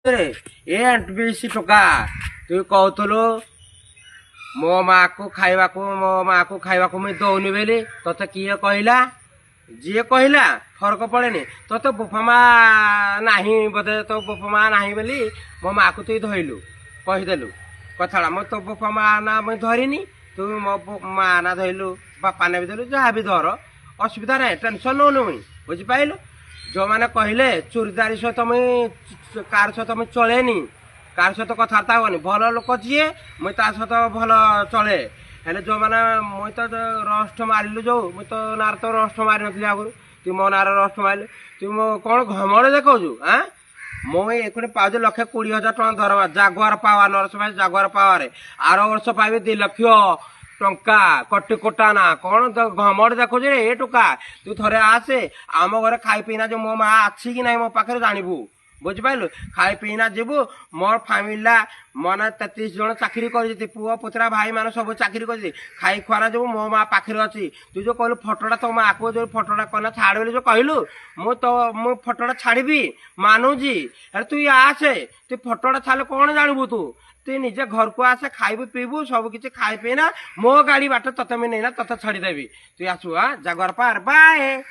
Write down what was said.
ए 20 टका तु कहतलु मो माँ को खाइबा को मुई दौनी बेली तोते किए कहला जी कहला फरक पड़ेनी तो बोपा माँ नाही बोधे तो बोपा माँ नाही बोली मो माँ को तु धरलु कहीदेलु कथा मो तो बोपा माँ ना मुई धरिनी तु मो माँ ना धरलु बापा ने भी धरलु जहाँ भी धर असुविधा ना टेंशन नौनु मुई बुझिपाइलु जो मैंने कहले चोरीदारी सहित मुई कार सहित मुई चलेनी कार सहित कथबार्ता हेनी भल लोक जी मुई ता सहित भल चले हेले जो मैंने मुई तो रस्ट मारिलु जो मुई तो नार तो रस्ट मारि नथली आगु तु मो नार रस्ट मारिलु तु मो कौन घमड़ देखु हाँ मुई एक पाऊँ 1,20,000 टଙ୍କା दरमा Jaguar power नरसों Jaguar power are वर्ष पाइबे 2 लाख टंका कटी कोटा ना कौन घमड़ देखु ए टुका तू थे आसे आम घर खाई पीना जो मो माँ अच्छी कि ना मो पाखे जानबू बुझिपारू खाई पीना जीवु मोर फैमिली मन 33 जन चाकरी कर पुआ पुतरा भाई मान सब चाकरी कर खाई खुआना जो मो माँ पाखे अच्छी तू जो कहलु फटोटा तो माँ को जो फटोटा कहना छाड़ बोली जो कहलु मु फटोटा छाड़ी मानुजी अरे तू आसे तू फटोटा छाड़े कौन जानबू तू निजे घर को आसे खाइबू पीबू सब किसी खाई पीना मो गाड़ी बाट तते मुझे नहीं तते छाड़देवी तू आसु हाँ जागर पार बाय।